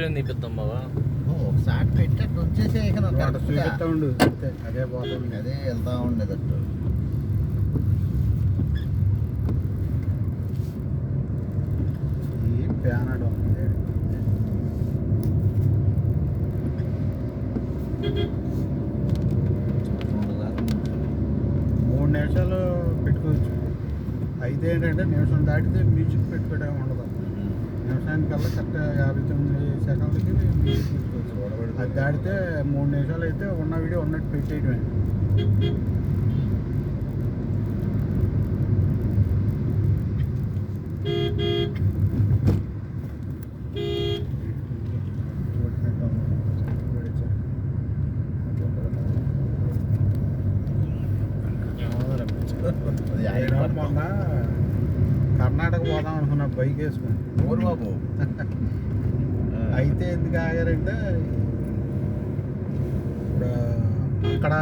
Video తీపిద్దాం బాబా. ఒకసారి పెట్టట్టు వచ్చేసి చూపిస్తా ఉండు, అదే పోతుంది, అదే వెళ్తా ఉండేదట్టు. ఈ ప్యానడ్ ఉంది. 3 నిమిషాలు పెట్టుకోవచ్చు. అయితే ఏంటంటే నిమిషం దాటితే మ్యూజిక్ పెట్టుకోవడం ఉండదు. నిమిషానికల్లా కరెక్ట్ 59 సెకండ్లకి మ్యూజిక్ పెట్టుకోవచ్చు. అది దాటితే 3 నిమిషాలు అయితే ఉన్న వీడియో ఉన్నట్టు పెట్టేయడమే. మొన్న కర్ణాటక పోదాం అనుకున్నా బైక్ వేసుకుని. ఊరు బాబు అయితే ఎందుకు ఆగారంటే ఇప్పుడు అక్కడ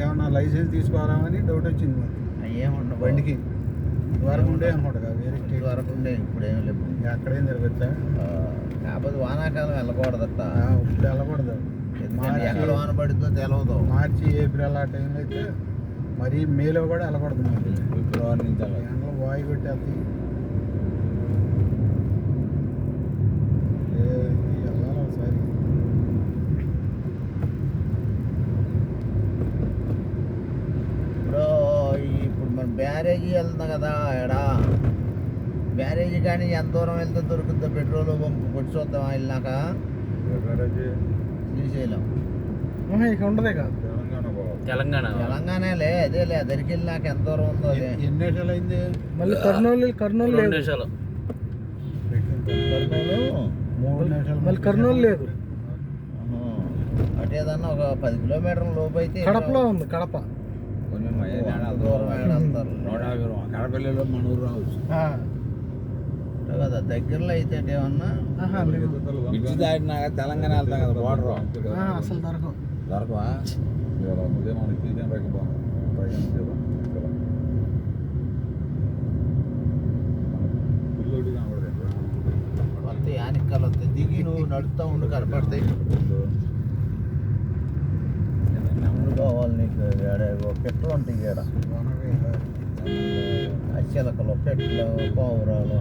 ఏమన్నా లైసెన్స్ తీసుకోవాలని డౌట్ వచ్చింది మాకు. ఏముండవు బండికి వరకు ఉండే అనుకుంటా కదా, వేరే స్టేట్ వరకు ఉండే. ఇప్పుడు ఏం లేవు. అక్కడేం జరగచ్చా? కాకపోతే వానాకాలం వెళ్ళకూడదట. ఇప్పుడు వెళ్ళకూడదు. ఎక్కడ వాన పడుతుందో తెలవదు. మార్చి ఏప్రిల్ ఆ టైంలో అయితే మరి మేలో కూడా వెళ్ళకూడదు. ఫిబ్రవరి నుంచి ఎండలో వాయి కొట్టేస్తాయి. వెళ్ళాలి ఒకసారి. ఇప్పుడు మన బ్యారేజీ వెళ్తున్నాం కదా. ఎడా బ్యారేజీ కానీ ఎంత దూరం వెళ్తే దొరుకుతుందో పెట్రోల్ బంక్ కొట్టి చూద్దాం వెళ్ళాక. శ్రీశైలం ఇక్కడ ఉండదే కాదు, తెలంగాణలే అదేలే. అదరికి వెళ్ళాక ఎంత దూరం ఉందో అదే. ఎన్ని నిమిషాలు అయింది? మళ్ళీ కర్నూలు 2 నిమిషాలు. కర్నూలు 3 నిమిషాలు. మళ్ళీ కర్నూలు లేదు, అటు ఏదన్నా ఒక 10 కిలోమీటర్ల లోపు అయితే కడపలో ఉంది. కడప దూరం వెళ్తారు కడపల్లిలో మన ఊరు రావచ్చు కదా. దగ్గరలో అయితే ఏమన్నా బ్రిడ్జి దాటినాక తెలంగాణ వెళ్తాం కదా, బోర్డర్ అసలు దొరకవా? కొత్త యానిక్కలు వస్తాయి. దిగి నువ్వు నడుస్తూ ఉండు, కనపడతాయి. కావాలి నీకు. పెట్లు ఉంటాయి ఇక్కడ. అచ్చలకలు, పెట్లు, పావురాలు,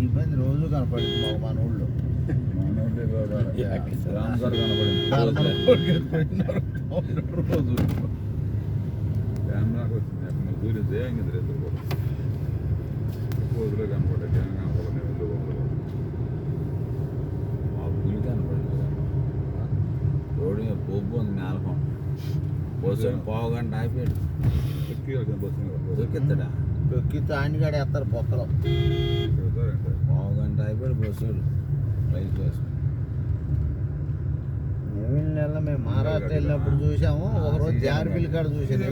ఇబ్బంది రోజు కనపడుతుంది మాకు మన ఊళ్ళో. పావు గంట అయిపోయాడు. దొక్కిస్తాడా? దొక్కితే ఆయనగాడు వేస్తారు పొక్కలో. పావు గంట అయిపోయాడు బస్సు రైతు బస్సు. నెల మేము మహారాష్ట్ర వెళ్ళినప్పుడు చూసాము. ఒకరోజు జారిపిల్లి కాడ చూసాను.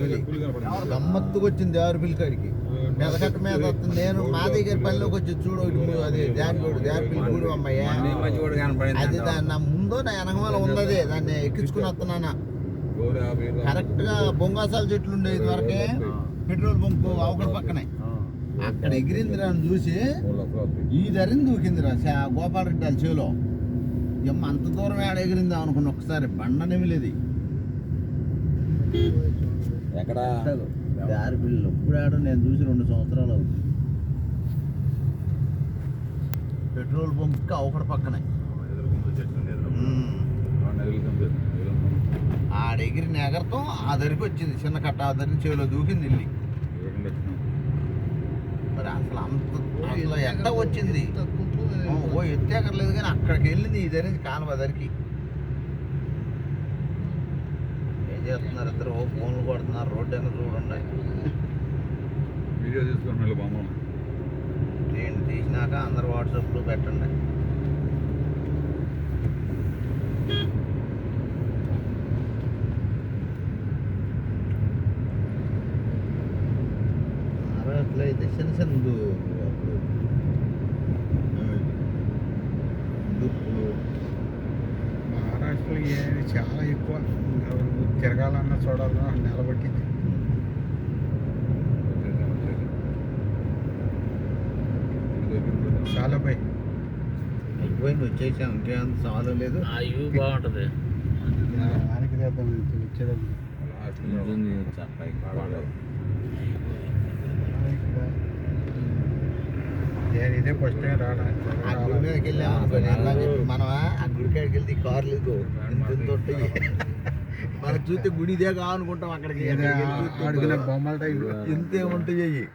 గమ్మత్తుకు వచ్చింది జారిపిల్లి కాడికి. మెదకట్ట మీద వస్తుంది. నేను మా దగ్గర పనిలోకి వచ్చి చూడు, అది జారిపిల్లి గూడు అమ్మాయి. అది దాన్ని నా ముందు నా వెనకమాల ఉంది. దాన్ని ఎక్కించుకుని వస్తున్నాను. కరెక్ట్ గా బొంగాసాల చెట్లు ఉండేది వరకే పెట్రోల్ బంక్ అవకడ పక్కనే. అక్కడ ఎగిరిందిరా చూసి ఈ ధరని దూకిందిరా గోపాలరెడ్డి వాళ్ళ చెవిలో. ఎమ్మ అంత దూరం ఏడ ఎగిరిందా అనుకున్న. ఒకసారి బండ నిమిలేది. ఎక్కడ దారి పిల్లలు ఇప్పుడు ఆడ నేను చూసి 2 సంవత్సరాలు అవుతుంది. పెట్రోల్ బంక్ అవకడ పక్కనే. ఆడ ఎగిరిన ఎగరతం ఆ దరికి వచ్చింది. చిన్న కట్ట ఆ దరికి చెవిలో దూకింది ఇల్లి. మరి అసలు ఎట్ట వచ్చింది? ఓ ఎత్తే ఎగరలేదు కానీ అక్కడికి వెళ్ళింది. ఈ దరికి కాలువ దరికి. ఏం చేస్తున్నారు ఇద్దరు? ఓ ఫోన్లు కొడుతున్నారు. రోడ్డు అయినా చూడండి. వీడియో తీసుకుని బొమ్మ నేను తీసినాక అందరు వాట్సాప్లో పెట్టండి. అయితే చిన్న చిన్న అప్పుడు మహారాష్ట్రలో చాలా ఎక్కువ తిరగాలన్నా చూడాలన్నా నిలబట్టింది. చాలా పోయి అయిపోయింది, వచ్చేసాం. ఇంకేం చాలా లేదు. ఆ వ్యూ బాగుంటుంది. ఆనికి చేద్దాం వచ్చేటప్పుడు. నేను ఇదే ఫస్ట్ టైం ఆ గుడి మీదకి వెళ్ళాము అనుకోండి, ఎలా చెప్పి మనం ఆ గుడి కాడికి వెళ్తే ఈ కార్లు ఇదిగో ఇంత ఇంత ఉంటాయి. మనం చూస్తే గుడి ఇదే కావాలనుకుంటాం. అక్కడికి అడిగిన బొమ్మల టైప్ ఇంతే ఉంటాయి.